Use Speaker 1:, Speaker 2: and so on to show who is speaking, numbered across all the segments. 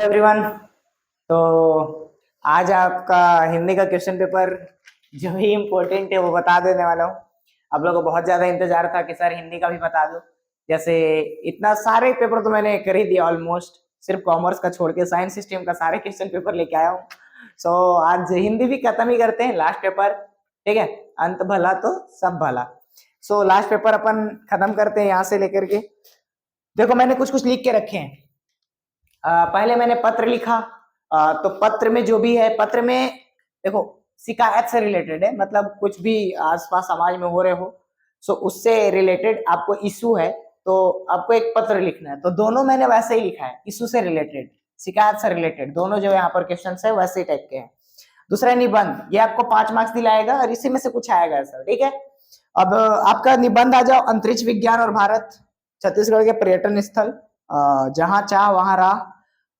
Speaker 1: Everyone. तो आज आपका हिंदी का क्वेश्चन पेपर जो ही इम्पोर्टेंट है वो बता देने वाला हूँ। आप लोगों को बहुत ज्यादा इंतजार था कि सर हिंदी का भी बता दो। जैसे इतना सारे पेपर तो मैंने कर ही दिया ऑलमोस्ट, सिर्फ कॉमर्स का छोड़ के साइंस स्ट्रीम का सारे क्वेश्चन पेपर लेके आया हूँ। सो आज हिंदी भी खत्म ही करते हैं, लास्ट पेपर। ठीक है, अंत भला तो सब भला। सो लास्ट पेपर अपन खत्म करते हैं यहाँ से लेकर के। देखो मैंने कुछ कुछ लिख के रखे हैं। पहले मैंने पत्र लिखा। तो पत्र में जो भी है, पत्र में देखो शिकायत से रिलेटेड है, मतलब कुछ भी आसपास समाज में हो रहे हो, सो उससे रिलेटेड आपको इशू है तो आपको एक पत्र लिखना है। तो दोनों मैंने वैसे ही लिखा है, इशू से रिलेटेड, शिकायत से रिलेटेड, दोनों जो यहाँ पर क्वेश्चन है वैसे ही टाइप के हैं। दूसरा निबंध, ये आपको 5 मार्क्स दिलाएगा और इसी में से कुछ आएगा सर। ठीक है, अब आपका निबंध आ जाओ, अंतरिक्ष विज्ञान और भारत, छत्तीसगढ़ के पर्यटन स्थल, जहां चाह वहां राह,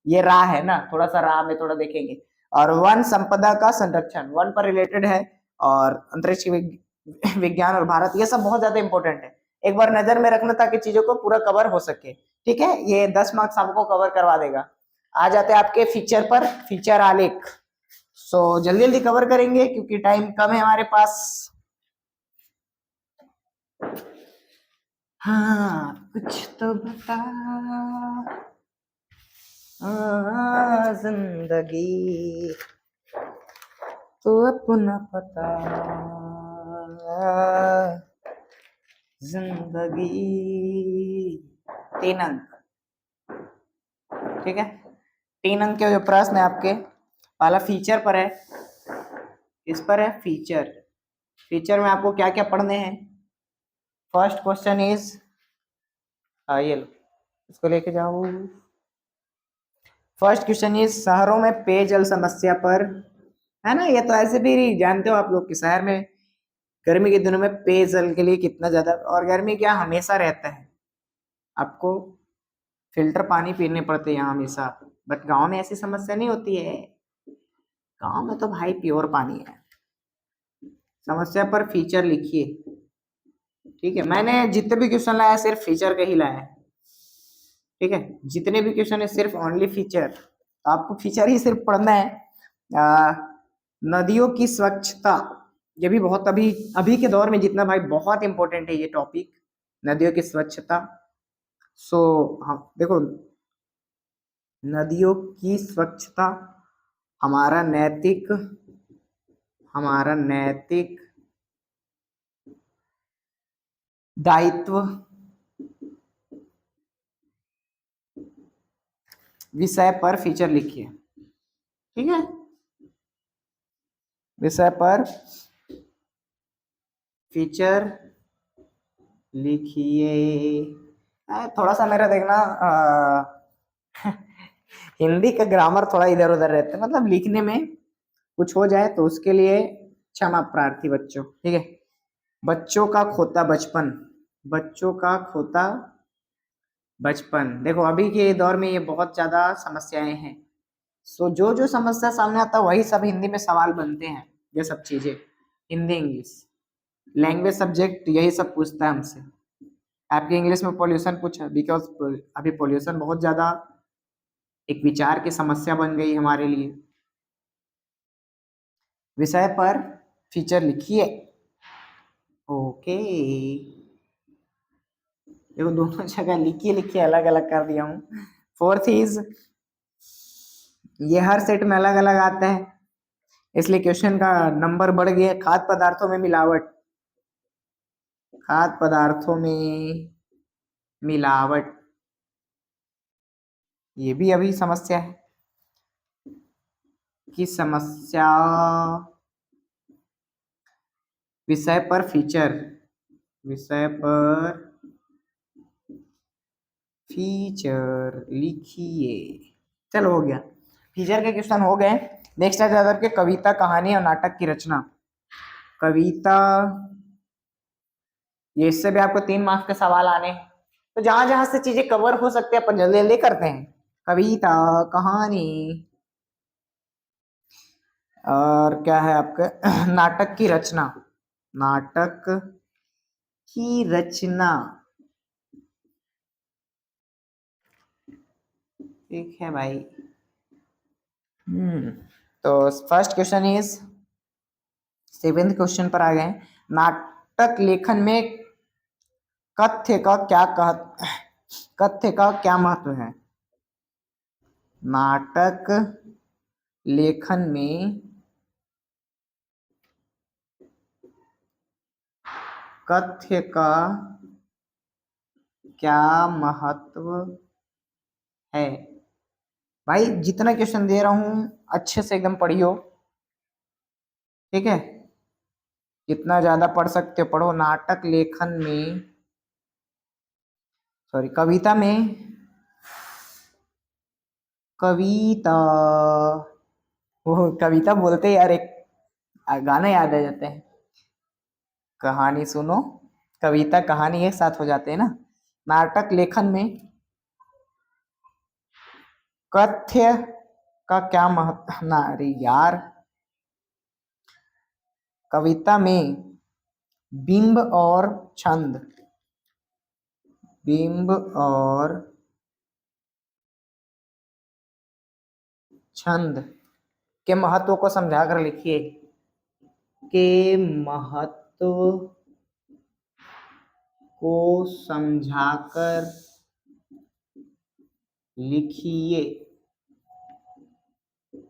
Speaker 1: ये राह है ना, थोड़ा सा राह में थोड़ा देखेंगे। और वन संपदा का संरक्षण, वन पर रिलेटेड है। और अंतरिक्ष विज्ञान और भारत, ये सब बहुत ज्यादा इंपॉर्टेंट है, एक बार नजर में रखना ताकि चीजों को पूरा कवर हो सके। ठीक है, ये 10 मार्क्स आपको कवर करवा देगा। आ जाते हैं आपके फीचर पर, फीचर आलेख। सो जल्दी जल्दी कवर करेंगे क्योंकि टाइम कम है हमारे पास। हाँ कुछ तो बता जिंदगी तो अपना पता, जिंदगी। 3 अंक। ठीक है, 3 अंक के जो प्रश्न है आपके, पहला फीचर पर है। इस पर है फीचर। फीचर में आपको क्या क्या पढ़ने हैं। फर्स्ट क्वेश्चन इज, ये लो इसको लेके जाओ। फर्स्ट क्वेश्चन इज, शहरों में पेयजल समस्या पर, है ना। ये तो ऐसे भी जानते हो आप लोग कि शहर में गर्मी के दिनों में पेयजल के लिए कितना ज्यादा, और गर्मी क्या हमेशा रहता है, आपको फिल्टर पानी पीने पड़ते हैं यहाँ हमेशा। बट गांव में ऐसी समस्या नहीं होती है, गांव में तो भाई प्योर पानी है। समस्या पर फीचर लिखिए। ठीक है, मैंने जितने भी क्वेश्चन लाया सिर्फ फीचर के ही लाया है। ठीक है, जितने भी क्वेश्चन है सिर्फ ओनली फीचर, तो आपको फीचर ही सिर्फ पढ़ना है। नदियों की स्वच्छता, ये भी बहुत अभी अभी के दौर में जितना भाई बहुत इंपॉर्टेंट है ये टॉपिक, नदियों की स्वच्छता। सो हाँ देखो, नदियों की स्वच्छता हमारा नैतिक, हमारा नैतिक दायित्व विषय पर फीचर लिखिए। ठीक है, विषय पर फीचर लिखिए। थोड़ा सा मेरा देखना, हिंदी का ग्रामर थोड़ा इधर उधर रहता है, मतलब लिखने में कुछ हो जाए तो उसके लिए क्षमा प्रार्थी बच्चों। ठीक है, बच्चों का खोता बचपन, बच्चों का खोता बचपन, देखो अभी के दौर में ये बहुत ज्यादा समस्याएं हैं। सो जो जो समस्या सामने आता है वही सब हिंदी में सवाल बनते हैं। ये सब चीजें हिंदी इंग्लिश लैंग्वेज सब्जेक्ट यही सब पूछता है हमसे। आपके इंग्लिश में पोल्यूशन पूछा, बिकॉज अभी पोल्यूशन बहुत ज्यादा एक विचार की समस्या बन गई हमारे लिए। विषय पर फीचर लिखिए। ओके, देखो दोनों जगह लिखिए लिखिए अलग अलग कर दिया हूँ। फोर्थ इज, ये हर सेट में अलग अलग आता है इसलिए क्वेश्चन का नंबर बढ़ गया। खाद्य पदार्थों में मिलावट, खाद्य पदार्थों में मिलावट, ये भी अभी समस्या है कि समस्या। विषय पर फीचर, विषय पर फीचर लिखिए। चलो हो गया, फीचर के क्वेश्चन हो गए। नेक्स्ट आ जाता है आपके कविता कहानी और नाटक की रचना। कविता, ये इससे भी आपको 3 मार्क्स के सवाल आने हैं। तो जहां जहां से चीजें कवर हो सकते हैं अपन जल्दी जल्दी करते हैं। कविता कहानी, और क्या है आपका नाटक की रचना, नाटक की रचना। ठीक है भाई, हम्म तो first question is, seventh question पर आ गए। नाटक लेखन में कथ्य का क्या कथ्य का क्या महत्व है? नाटक लेखन में कथ्य का क्या महत्व है? भाई जितना क्वेश्चन दे रहा हूं अच्छे से एकदम पढ़ियो, ठीक है? जितना ज्यादा पढ़ सकते हो पढ़ो। नाटक लेखन में, सॉरी, कविता में, कविता, वो कविता बोलते यार, एक गाना याद आ जाते हैं। कहानी सुनो, कविता कहानी एक साथ हो जाते हैं ना। नाटक लेखन में कथ्य का क्या महत्व ना, अरे यार, कविता में बिंब और छंद, बिंब और छंद के महत्व को समझा कर लिखिए। के महत्व को समझाकर लिखिए,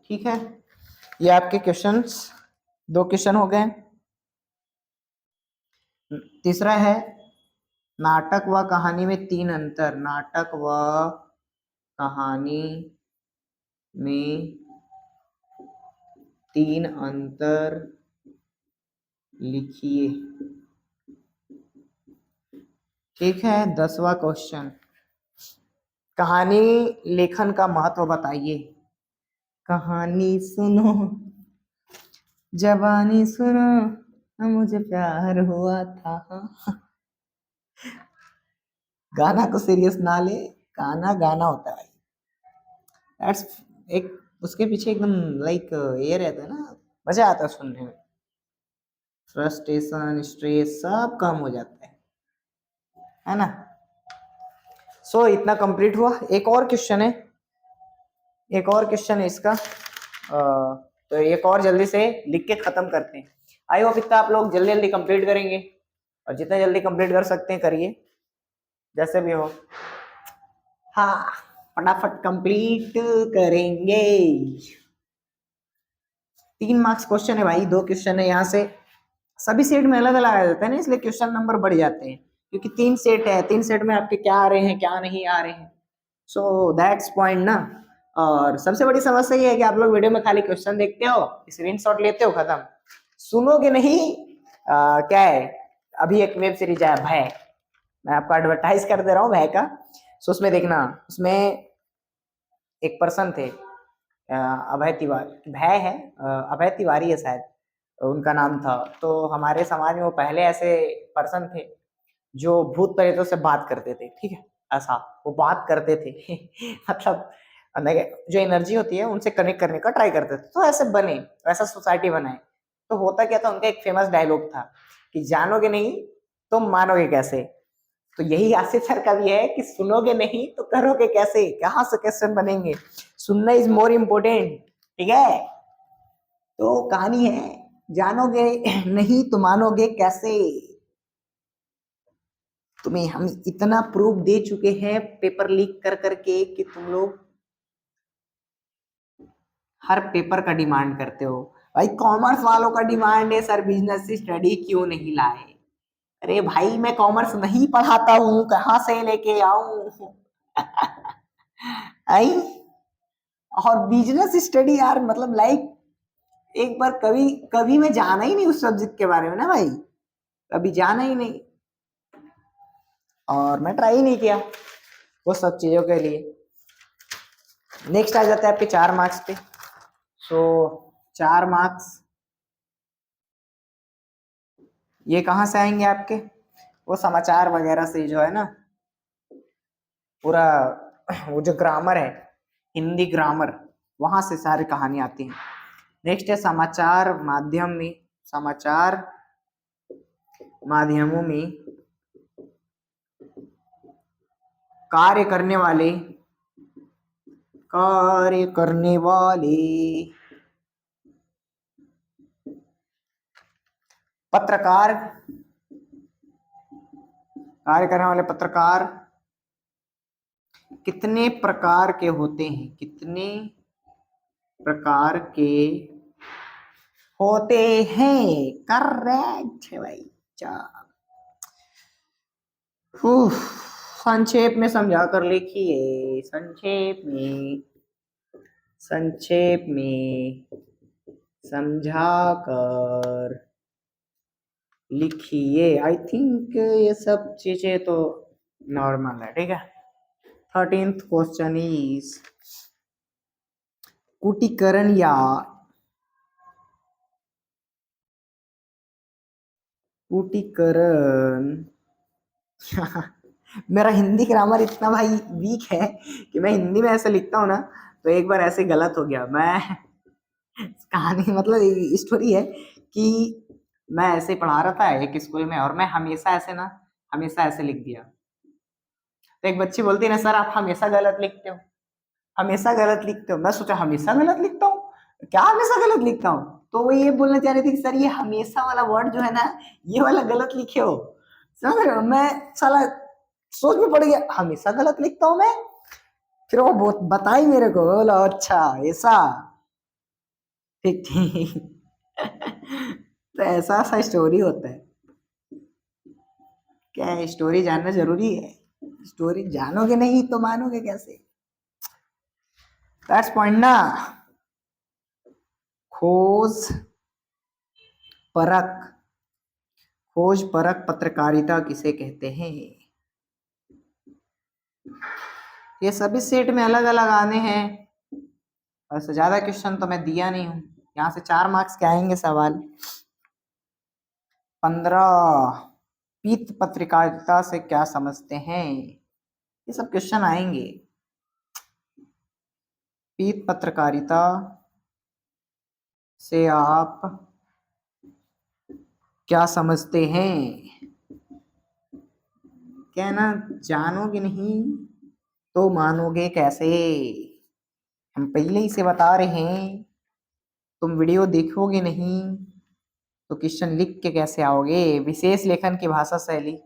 Speaker 1: ठीक है? ये आपके क्वेश्चंस, दो क्वेश्चन हो गए। तीसरा है, नाटक व कहानी में तीन अंतर। नाटक व कहानी में तीन अंतर लिखिए, ठीक है? 10वां क्वेश्चन, कहानी लेखन का महत्व बताइए। कहानी सुनो, जवानी सुनो, मुझे प्यार हुआ था। गाना को सीरियस ना ले, गाना गाना होता है भाई। दैट्स एक, उसके पीछे एकदम लाइक ये रहता है ना, मजा आता है सुनने में। फ्रस्ट्रेशन, स्ट्रेस सब कम हो जाता है ना? सो इतना कंप्लीट हुआ। एक और क्वेश्चन है, एक और क्वेश्चन है इसका, तो एक और जल्दी से लिख के खत्म करते हैं। आई होप इतना आप लोग जल्दी जल्दी कंप्लीट करेंगे, और जितना जल्दी कंप्लीट कर सकते हैं करिए, जैसे भी हो। हाँ, फटाफट कंप्लीट करेंगे। 3 मार्क्स क्वेश्चन है भाई, 2 क्वेश्चन है। यहाँ से सभी सेट में अलग अलग आ जाता है ना, इसलिए क्वेश्चन नंबर बढ़ जाते हैं, क्योंकि 3 सेट है, 3 सेट में आपके क्या आ रहे हैं क्या नहीं आ रहे हैं। सो दैट्स पॉइंट ना। और सबसे बड़ी समस्या ये है कि आप लोग वीडियो में खाली क्वेश्चन देखते हो, स्क्रीनशॉट लेते हो, खत्म, सुनोगे नहीं। क्या है, अभी एक वेब सीरीज है भय, मैं आपको एडवर्टाइज कर दे रहा हूँ भय का। सो उसमें देखना, उसमें एक पर्सन थे, अभय तिवारी, भय है, अभय तिवारी है शायद उनका नाम था। तो हमारे समाज में वो पहले ऐसे पर्सन थे जो भूत प्रेतों से बात करते थे, ठीक है? ऐसा वो बात करते थे। मतलब जो एनर्जी होती है उनसे कनेक्ट करने का ट्राई करते थे, तो ऐसे बने, वैसा सोसाइटी बनाए। तो होता क्या था, उनका एक फेमस डायलॉग था कि जानोगे नहीं तो मानोगे कैसे। तो यही आसिफ सर का भी है कि सुनोगे नहीं तो करोगे कैसे, कहाँ से क्वेश्चन बनेंगे। सुनना इज मोर इम्पोर्टेंट, ठीक है? तो कहानी है, जानोगे नहीं तो मानोगे कैसे। तुम्हें हम इतना प्रूफ दे चुके हैं पेपर लीक कर करके कि तुम लोग हर पेपर का डिमांड करते हो। भाई कॉमर्स वालों का डिमांड है सर बिजनेस स्टडी क्यों नहीं लाए। अरे भाई मैं कॉमर्स नहीं पढ़ाता हूँ, कहाँ से लेके आऊं। आई, और बिजनेस स्टडी यार, मतलब लाइक एक बार कभी कभी मैं जाना ही नहीं उस सब्जेक्ट के बारे में ना भाई, कभी जाना ही नहीं, और मैं ट्राई ही नहीं किया वो सब चीजों के लिए। नेक्स्ट आ जाता है आपके 4 मार्क्स पे। सो 4 मार्क्स ये कहाँ से आएंगे आपके, वो समाचार वगैरह से जो है ना, पूरा वो जो ग्रामर है, हिंदी ग्रामर, वहां से सारी कहानी आती है। नेक्स्ट है समाचार माध्यम में, समाचार माध्यमों में कार्य करने वाले, कार्य करने वाले पत्रकार, कार्य करने वाले पत्रकार कितने प्रकार के होते हैं? कितने प्रकार के होते हैं? करेक्ट है भाई। संक्षेप में समझा कर लिखिए, संक्षेप में, संक्षेप में समझा कर लिखिए। आई थिंक ये सब चीजें तो नॉर्मल है, ठीक है। 13th क्वेश्चन इज कुटीकरण या कुटीकरण मेरा हिंदी ग्रामर इतना भाई वीक है कि मैं हिंदी में ऐसे लिखता हूँ ना, तो एक बार ऐसे गलत हो गया। मैं कहानी मतलब स्टोरी है कि मैं ऐसे पढ़ा रहा था एक स्कूल में, और मैं हमेशा ऐसे लिख दिया। तो एक बच्ची बोलती है ना, सर आप हमेशा गलत लिखते हो, हमेशा गलत लिखते हो। मैं सोचा हमेशा गलत लिखता हूँ, क्या हमेशा गलत लिखता हूँ? तो वो ये बोलना चाह रही थी कि सर ये हमेशा वाला वर्ड जो है ना, ये वाला गलत लिखे हो। समझ रहे हो? मैं साला सोच में पड़ गया, हमेशा गलत लिखता हूँ मैं। फिर वो बताई मेरे को, बोला अच्छा ऐसा, ठीक ठीक। तो ऐसा सा स्टोरी होता है। क्या है, स्टोरी जानना जरूरी है। स्टोरी जानोगे नहीं तो मानोगे कैसे? दैट्स पॉइंट ना। खोज परख, खोज परख पत्रकारिता किसे कहते हैं? ये सभी सेट में अलग अलग आने हैं, और से ज्यादा क्वेश्चन तो मैं दिया नहीं हूं। यहाँ से 4 मार्क्स के आएंगे सवाल। 15 पीत पत्रकारिता से क्या समझते हैं, ये सब क्वेश्चन आएंगे। पीत पत्रकारिता से आप क्या समझते हैं? क्या ना, जानोगे नहीं तो मानोगे कैसे? हम पहले ही से बता रहे हैं, तुम वीडियो देखोगे नहीं तो क्वेश्चन लिख के कैसे आओगे? विशेष लेखन की भाषा शैली,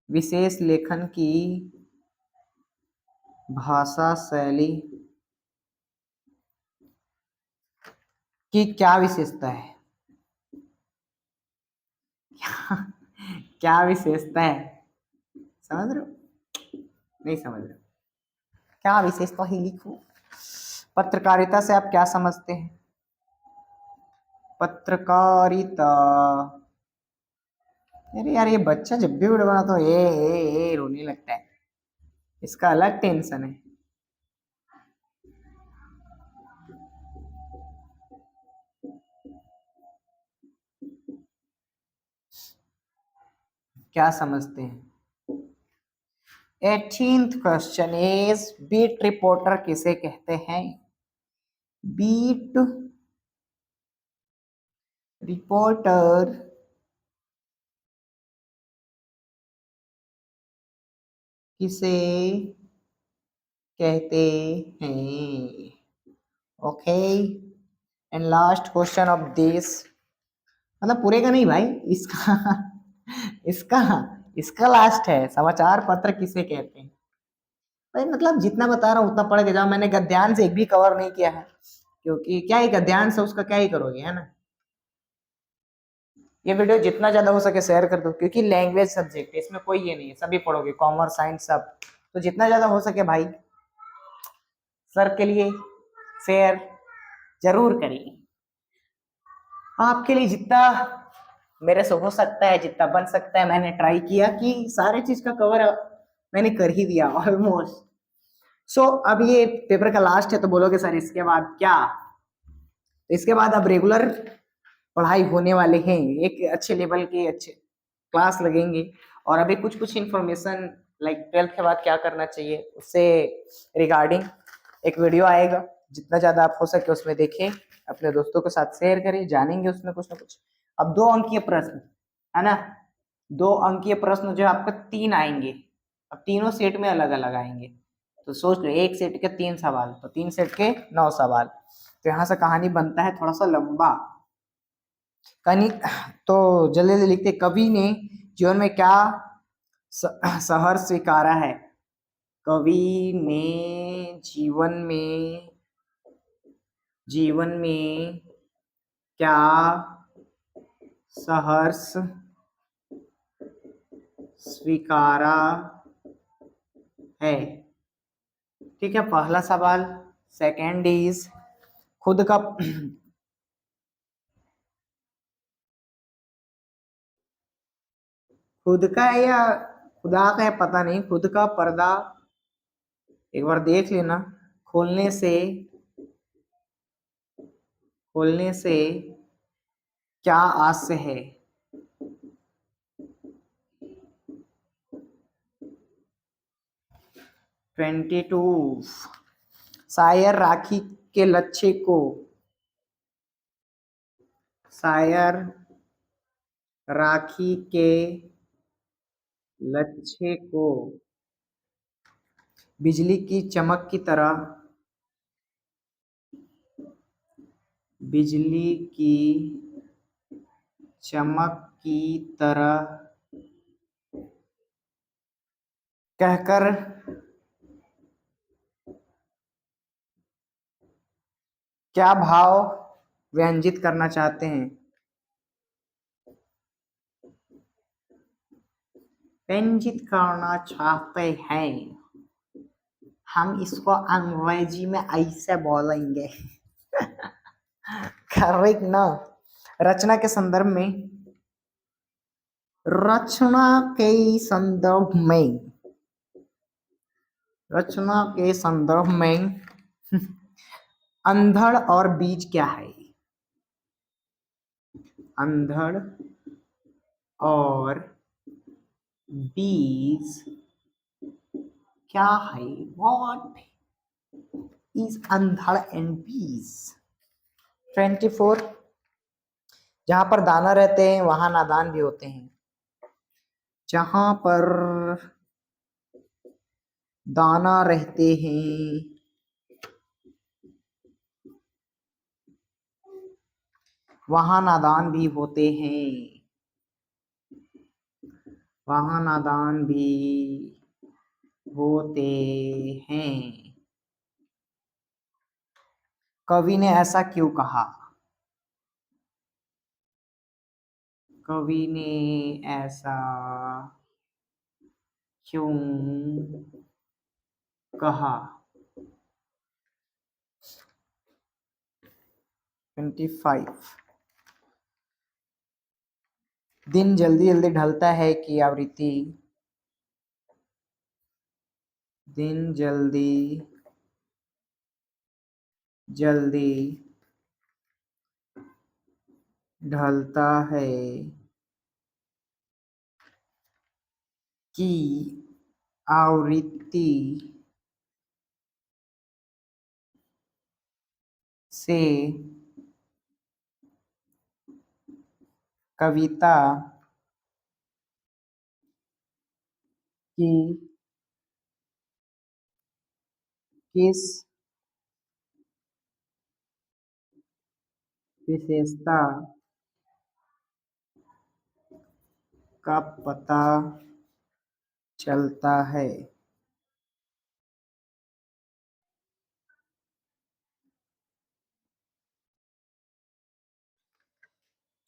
Speaker 1: विशेष लेखन की भाषा शैली की क्या विशेषता है? क्या विशेषता है? समझ रहे हो? नहीं समझ रहे हो? क्या विशेषता ही लिखो। पत्रकारिता से आप क्या समझते हैं? पत्रकारिता, अरे यार ये बच्चा जब भी वीडियो बनाता है ए रोने लगता है, इसका अलग टेंशन है। क्या समझते हैं? 18th question is beat reporter किसे कहते हैं? बीट रिपोर्टर किसे कहते हैं? Okay, and last question of this, मतलब पूरे का नहीं भाई, इसका इसका इसका लास्ट है। समाचार पत्र किसे कहते हैं? भाई मतलब जितना बता रहा हूँ उतना पढ़ के जाओ। मैंने गद्यांश से एक भी कवर नहीं किया है, क्योंकि क्या ही गद्यांश है, उसका क्या ही करोगे, है ना। ये वीडियो जितना ज्यादा हो सके शेयर कर दो, क्योंकि लैंग्वेज सब्जेक्ट है, इसमें कोई ये नहीं है, सभी पढ़ोगे, कॉमर्स साइंस सब। तो जितना ज्यादा हो सके भाई सर के लिए शेयर जरूर करिए। आपके लिए जितना मेरे से हो सकता है, जितना बन सकता है, मैंने ट्राई किया कि सारे चीज का कवर मैंने कर ही दिया ऑलमोस्ट। सो अब ये पेपर का लास्ट है, तो बोलोगे सर इसके बाद क्या? तो इसके बाद अब रेगुलर पढ़ाई होने वाले हैं, एक अच्छे लेवल के अच्छे क्लास लगेंगे। और अभी कुछ कुछ इन्फॉर्मेशन लाइक 12th के बाद क्या करना चाहिए उससे रिगार्डिंग एक वीडियो आएगा। जितना ज्यादा आप हो सके उसमें देखें, अपने दोस्तों के साथ शेयर करें, जानेंगे उसमें कुछ ना कुछ। अब 2 अंकीय प्रश्न है ना, 2 अंकीय प्रश्न जो आपका 3 आएंगे, अब तीनों सेट में अलग अलग आएंगे। तो सोच लो, एक सेट के 3 सवाल, तो 3 सेट के 9 सवाल। तो यहाँ से कहानी बनता है थोड़ा सा लंबा। कहानी तो जल्दी जल्दी लिखते। कवि ने जीवन में क्या सहर स्वीकारा है? कवि ने जीवन में क्या सहर्ष स्वीकारा है? ठीक है, पहला सवाल। सेकंड इज खुद का खुद का है या खुदा का है पता नहीं, खुद का पर्दा एक बार देख लेना। खोलने से क्या आस है? 22। शायर राखी के लच्छे को शायर राखी के लच्छे को बिजली की चमक की तरह बिजली की चमक की तरह कहकर क्या भाव व्यंजित करना चाहते हैं? व्यंजित करना चाहते हैं, हम इसको अंग्रेजी में ऐसे बोलेंगे। करेक्ट ना? रचना के संदर्भ में अंधड़ और बीज क्या है? अंधड़ और बीज क्या है? व्हाट इज अंधड़ एंड बीज? 24। जहां पर दाना रहते हैं वहां नादान भी होते हैं। जहां पर दाना रहते हैं वहां नादान भी होते हैं। वहां नादान भी होते हैं। कवि ने ऐसा क्यों कहा? कवि ने ऐसा क्यों कहा? 25। दिन जल्दी जल्दी ढलता है की आवृत्ति दिन जल्दी जल्दी ढलता है की आवृत्ति से कविता की किस विशेषता का पता चलता है?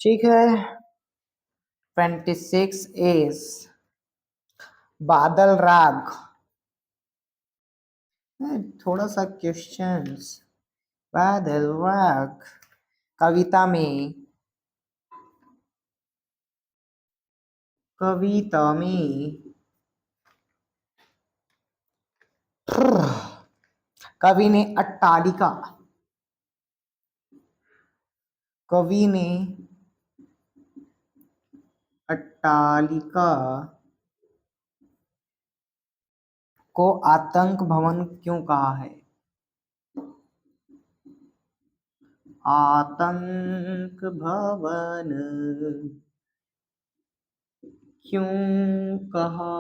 Speaker 1: ठीक है। 26 इज बादल राग। थोड़ा सा क्वेश्चंस। बादल राग कविता में कवि ने अट्टालिका कवि ने अट्टालिका को आतंक भवन क्यों कहा है? आतंक भवन क्यों कहा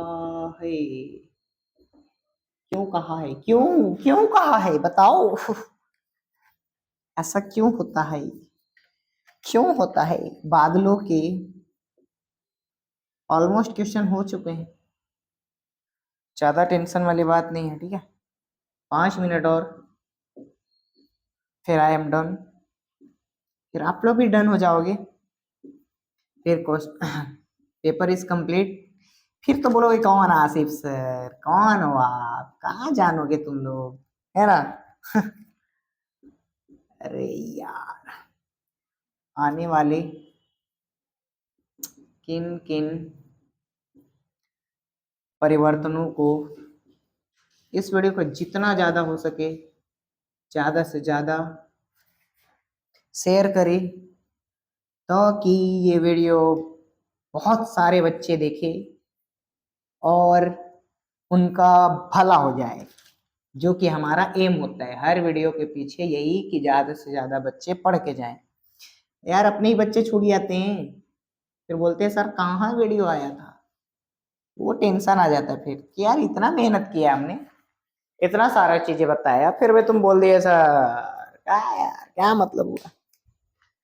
Speaker 1: है? क्यों कहा है, क्यों क्यों कहा है बताओ। ऐसा क्यों होता है, क्यों होता है। बादलों के ऑलमोस्ट क्वेश्चन हो चुके हैं, ज्यादा टेंशन वाली बात नहीं है, ठीक है। 5 मिनट और फिर आई एम डन, फिर आप लोग भी डन हो जाओगे, फिर पेपर इज कंप्लीट। फिर तो बोलोगे कौन आसिफ सर, कौन हो आप, कहाँ जानोगे तुम लोग, है ना। अरे यार, आने वाले किन किन परिवर्तनों को इस वीडियो को जितना ज्यादा हो सके ज्यादा से ज्यादा शेयर करें, ताकि ये वीडियो बहुत सारे बच्चे देखें और उनका भला हो जाए, जो कि हमारा एम होता है हर वीडियो के पीछे, यही कि ज्यादा से ज्यादा बच्चे पढ़ के जाएं। यार अपने ही बच्चे छूट जाते हैं, फिर बोलते हैं सर कहाँ वीडियो आया था, वो टेंशन आ जाता है फिर कि यार इतना मेहनत किया हमने, इतना सारा चीजें बताया, फिर भी तुम बोल दिए सर, क्या यार क्या मतलब हुआ।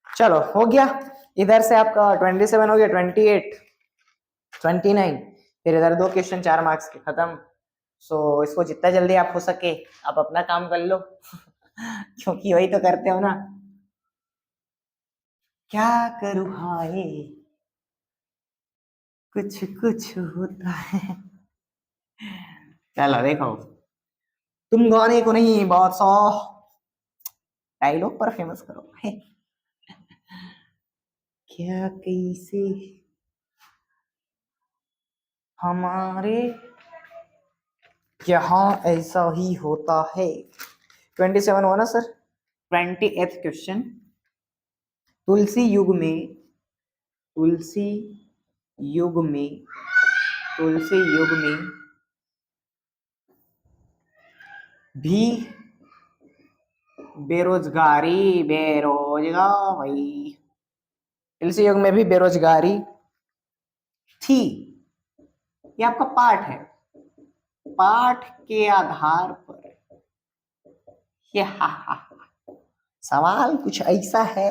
Speaker 1: चलो हो गया, इधर से आपका 27 हो गया, 28, 29, फिर इधर 2 क्वेश्चन 4 मार्क्स के खत्म। सो इसको जितना जल्दी आप हो सके आप अपना काम कर लो। क्योंकि वही तो करते हो ना। क्या करूँ हाय, कुछ कुछ होता है। चलो देखो, तुम गाने को नहीं बादशाह, डायलॉग पर फेमस करो। क्या कैसे हमारे यहाँ ऐसा ही होता है। 27 हुआ ना सर। 28th क्वेश्चन, तुलसी युग में, तुलसी युग में, तुलसी युग में भी बेरोजगारी, बेरोजगारी, तुलसी युग में भी बेरोजगारी थी। ये आपका पाठ है, पाठ के आधार पर ये सवाल कुछ ऐसा है,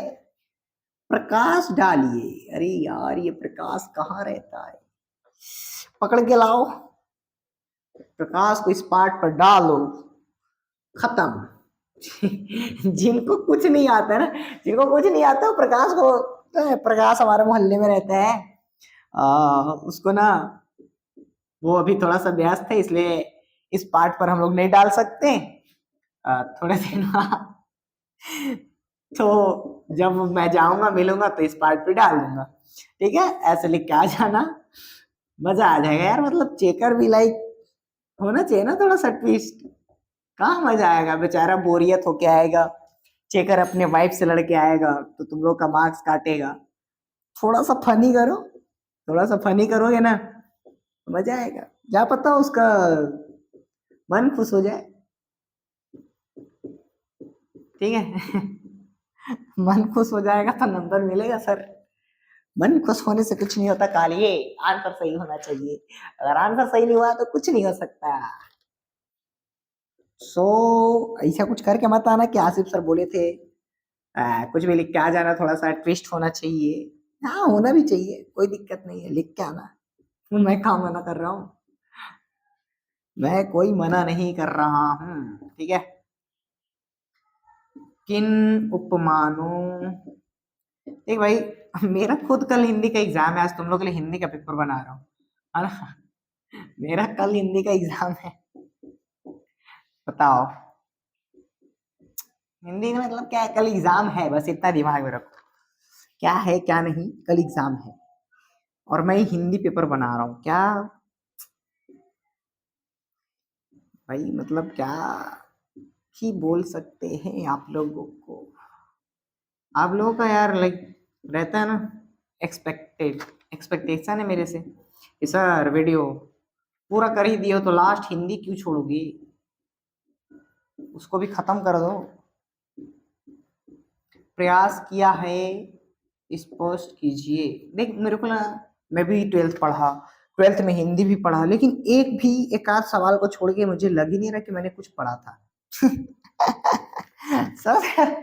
Speaker 1: प्रकाश डालिए। अरे यार ये प्रकाश कहाँ रहता है, पकड़ के लाओ प्रकाश को, इस पाठ पर डालो, खत्म। जिनको कुछ नहीं आता ना, जिनको कुछ नहीं आता प्रकाश को, प्रकाश हमारे मोहल्ले में रहता है, उसको ना, वो अभी थोड़ा सा व्यस्त है इसलिए इस पार्ट पर हम लोग नहीं डाल सकते। थोड़े दिन तो जब मैं जाऊंगा मिलूंगा तो इस पार्ट पे डाल दूंगा, ठीक है। ऐसे लिख के आ जाना, मजा आ जाएगा यार, मतलब चेकर भी लाइक होना चाहिए ना थोड़ा सा ट्विस्ट। कहाँ मजा आएगा, बेचारा बोरियत होके आएगा, चेकर अपने वाइफ से लड़के आएगा तो तुम लोग का मार्क्स काटेगा। थोड़ा सा फनी करो, थोड़ा सा फनी करोगे ना मजा आएगा, क्या पता उसका मन खुश हो जाए, ठीक है। मन खुश हो जाएगा तो नंबर मिलेगा सर। मन खुश होने से कुछ नहीं होता कालिए, आंसर सही होना चाहिए, अगर आंसर सही नहीं हुआ तो कुछ नहीं हो सकता। सो ऐसा कुछ करके मत आना कि आसिफ सर बोले थे, कुछ भी लिख के आ जाना, थोड़ा सा ट्विस्ट होना चाहिए। हाँ होना भी चाहिए, कोई दिक्कत नहीं है, लिख के आना। मैं कहाँ मना कर रहा हूँ, मैं कोई मना नहीं कर रहा हूँ, ठीक है। किन उपमानों, देख भाई, मेरा खुद कल हिंदी का एग्जाम है, आज तुम लोग के लिए हिंदी का पेपर बना रहा हूँ, है ना। मेरा कल हिंदी का एग्जाम है, बताओ। हिंदी में मतलब क्या है, कल एग्जाम है, बस इतना दिमाग में रखो, क्या है क्या नहीं, कल एग्जाम है और मैं हिंदी पेपर बना रहा हूँ, क्या भाई, मतलब क्या ही बोल सकते हैं आप लोगों को। आप लोगों का यार लाइक रहता है ना, एक्सपेक्टेड एक्सपेक्टेशन है मेरे से कि सर वीडियो पूरा कर ही दियो तो लास्ट हिंदी क्यों छोड़ोगी, उसको भी खत्म कर दो। प्रयास किया है, स्पष्ट कीजिए। देख मेरे को ना, मैं भी 12th पढ़ा, ट्वेल्थ में हिंदी भी पढ़ा, लेकिन एक आध सवाल को छोड़ के मुझे लग ही नहीं रहा कि मैंने कुछ पढ़ा था। सर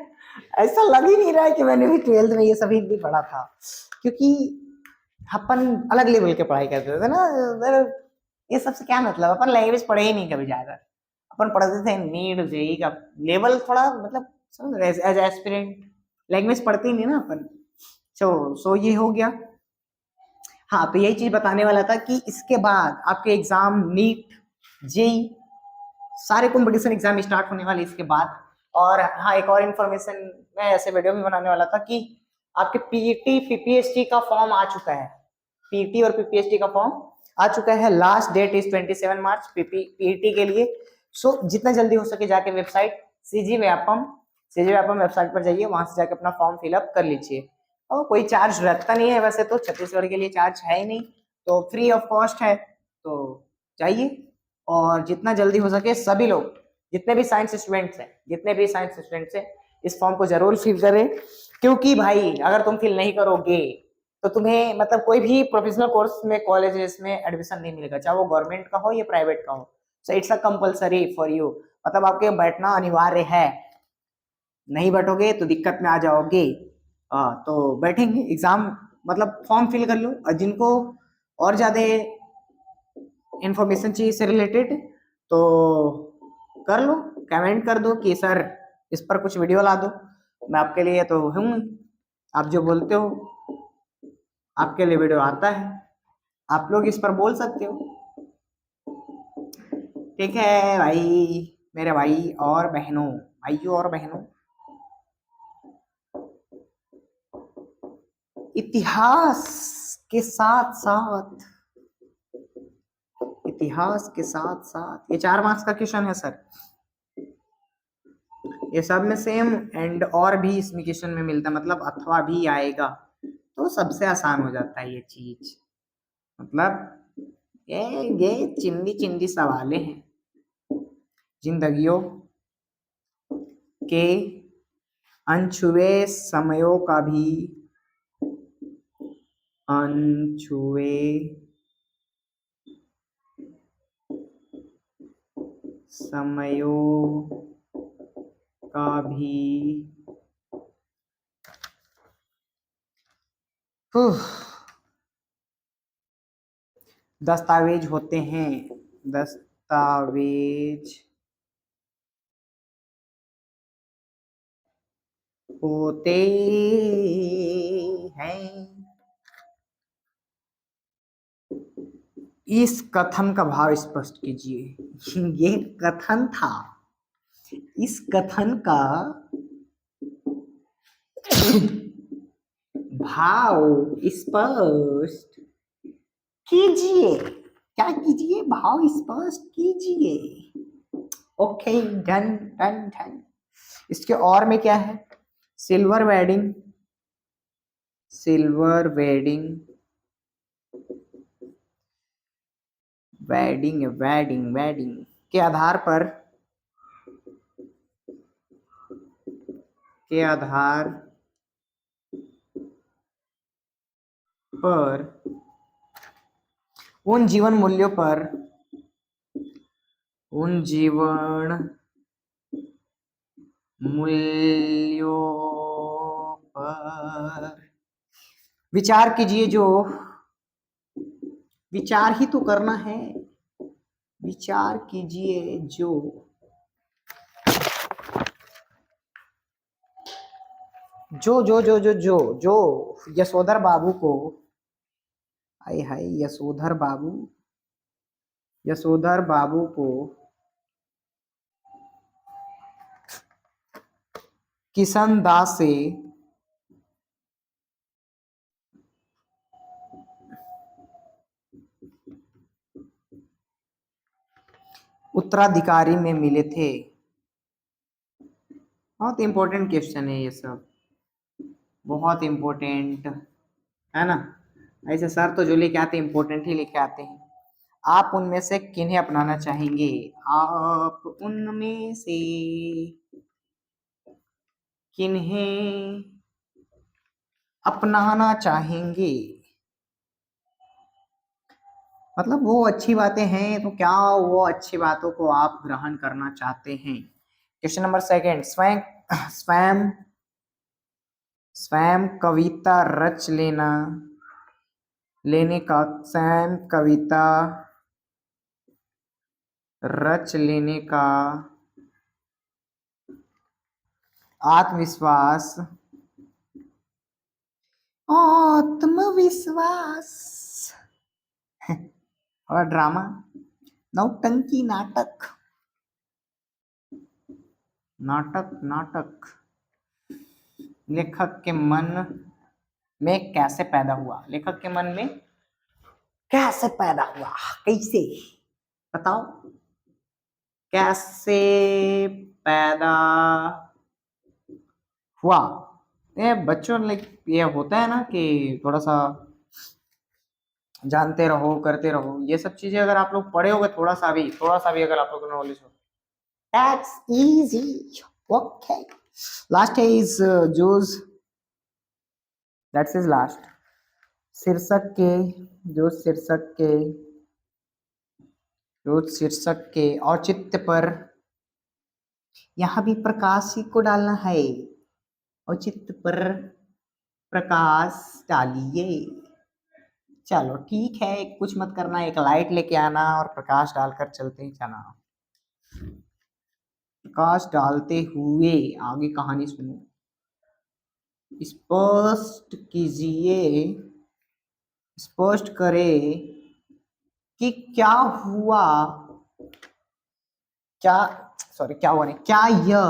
Speaker 1: ऐसा लग ही नहीं रहा है कि मैंने भी ट्वेल्थ में ये सब हिंदी पढ़ा था, क्योंकि अपन अलग लेवल के पढ़ाई करते थे ना। ये सबसे क्या मतलब, अपन लैंग्वेज पढ़े ही नहीं कभी ज्यादा। अपन पढ़ते थे नीट जेई का लेवल थोड़ा, मतलब समझ रहे, एज एस्पिरेंट लैंग्वेज पढ़ते ही नहीं ना अपन। सो ये हो गया। हाँ, तो यही चीज बताने वाला था कि इसके बाद आपके एग्जाम नीट जेई सारे कंपटीशन एग्जाम स्टार्ट होने वाले इसके बाद। और हाँ, एक और इन्फॉर्मेशन, मैं ऐसे वीडियो भी बनाने वाला था कि आपके पीईटी पीपीएसटी का फॉर्म आ चुका है। पीईटी और पीपीएसटी का फॉर्म आ चुका है। Last date is 27 March PET के लिए। सो जितना जल्दी हो सके जाके वेबसाइट सीजी व्यापम वेबसाइट पर जाइए, वहां से जाके अपना फॉर्म फिलअप कर लीजिए। और कोई चार्ज लगता नहीं है, वैसे तो छत्तीसगढ़ के लिए चार्ज है ही नहीं, तो फ्री ऑफ कॉस्ट है। तो जाइए, और जितना जल्दी हो सके सभी लोग, जितने भी साइंस स्टूडेंट्स हैं इस फॉर्म को जरूर फिल करें। क्योंकि भाई अगर तुम फिल नहीं करोगे तो तुम्हें मतलब कोई भी प्रोफेशनल कोर्स में कॉलेजेस में एडमिशन नहीं मिलेगा, चाहे वो गवर्नमेंट का हो या प्राइवेट का हो। So it's a compulsory for you, मतलब आपके बैठना अनिवार्य है। नहीं बैठोगे तो दिक्कत में आ जाओगे। तो बैठेंगे एग्जाम, मतलब फॉर्म फिल कर लो। और जिनको और ज्यादा इंफॉर्मेशन चाहिए इससे रिलेटेड तो कर लो, कमेंट कर दो कि सर इस पर कुछ वीडियो ला दो। मैं आपके लिए तो हूँ, आप जो बोलते हो आपके लिए वीडियो आता है, आप लोग इस पर बोल सकते हो। ठीक है भाई, मेरे भाई और बहनों, भाइयों और बहनों, इतिहास के साथ साथ ये 4 मार्क्स का क्वेश्चन है सर। ये सब में सेम एंड और भी इसमें क्वेश्चन में मिलता है, मतलब अथवा भी आएगा, तो सबसे आसान हो जाता है ये चीज। मतलब ये चिंदी चिंदी सवाले हैं, जिंदगियों के अनछुए समयों का भी, अनछुए समयों का भी दस्तावेज होते हैं, दस्तावेज होते हैं। इस कथन का भाव स्पष्ट कीजिए। ये कथन था, इस कथन का भाव स्पष्ट कीजिए। क्या कीजिए? भाव स्पष्ट कीजिए। Okay, done done done. इसके और में क्या है? Silver wedding, silver wedding, wedding wedding wedding के आधार पर, के आधार पर उन जीवन मूल्यों पर, उन जीवन मूल्यों पर विचार कीजिए। जो विचार ही तो करना है, विचार कीजिए जो यशोधर बाबू को, हाय हाय, यशोधर बाबू को किशन दास से उत्तराधिकारी में मिले थे। बहुत इंपॉर्टेंट क्वेश्चन है ये सब, बहुत इंपॉर्टेंट है ना। ऐसे सर तो जो लेके आते हैं इंपॉर्टेंट ही लेके आते हैं। आप उनमें से किन्हें अपनाना चाहेंगे? आप उनमें से किन्हें अपनाना चाहेंगे? मतलब वो अच्छी बातें हैं, तो क्या वो अच्छी बातों को आप ग्रहण करना चाहते हैं? क्वेश्चन नंबर सेकंड, स्वयं स्वयं स्वयं कविता रच लेने का, स्वयं कविता रच लेने का आत्मविश्वास आत्मविश्वास और ड्रामा, नौटंकी, नाटक नाटक नाटक लेखक के मन में कैसे पैदा हुआ? लेखक के मन में कैसे पैदा हुआ, कैसे, बताओ कैसे पैदा हुआ? ये बच्चों लाइक ये होता है ना कि थोड़ा सा जानते रहो, करते रहो, ये सब चीजें अगर आप लोग पढ़े होगे, थोड़ा सा भी अगर आप लोगों को नॉलेज हो, that's easy. Okay, last is juice, that's is last. शीर्षक के जो शीर्षक के जो शीर्षक के औचित्य पर यहाँ भी प्रकाश ही को डालना है, औचित्य पर प्रकाश डालिए। चलो ठीक है, कुछ मत करना, एक लाइट लेके आना और प्रकाश डालकर चलते ही जाना। प्रकाश डालते हुए आगे कहानी सुनो। स्पष्ट कीजिए, स्पष्ट करे कि क्या हुआ, क्या सॉरी क्या हुआ नहीं, क्या यह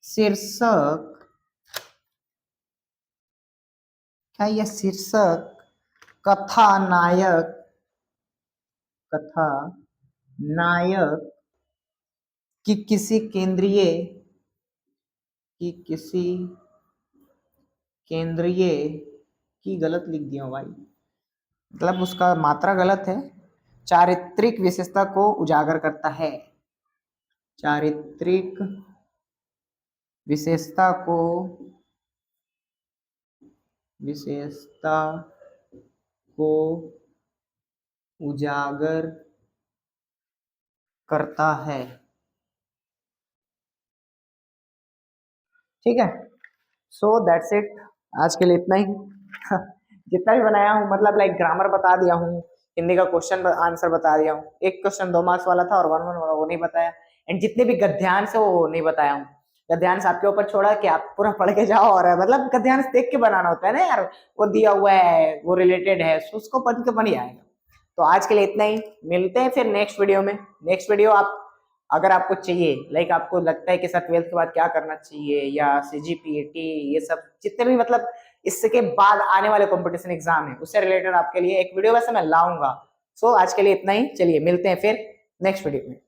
Speaker 1: शीर्षक क्या यह शीर्षक कथा नायक कि किसी केंद्रीय की गलत लिख दिया भाई, मतलब उसका मात्रा गलत है, चारित्रिक विशेषता को उजागर करता है, चारित्रिक विशेषता को उजागर करता है। ठीक है, सो दैट्स इट, आज के लिए इतना ही। जितना भी बनाया हूँ, मतलब लाइक ग्रामर बता दिया हूँ, हिंदी का क्वेश्चन आंसर बता दिया हूँ, एक क्वेश्चन 2 मार्क्स वाला था और 1 1 वाला वो नहीं बताया, एंड जितने भी गद्यांश है वो नहीं बताया हूँ। गद्यांश आपके ऊपर छोड़ा कि आप पूरा पढ़ के जाओ, और मतलब गद्यांश देख के बनाना होता है ना यार, वो दिया हुआ है, वो रिलेटेड है, so उसको पढ़ के बन ही आएगा। तो आज के लिए इतना ही, मिलते हैं फिर नेक्स्ट वीडियो में। नेक्स्ट वीडियो आप अगर आपको चाहिए, लाइक आपको लगता है कि सर 12th के बाद क्या करना चाहिए, या CGPAT, ये सब जितने भी मतलब इसके बाद आने वाले कंपटीशन एग्जाम है, उससे रिलेटेड आपके लिए एक वीडियो वैसे मैं लाऊंगा। सो आज के लिए इतना ही, चलिए मिलते हैं फिर नेक्स्ट वीडियो में।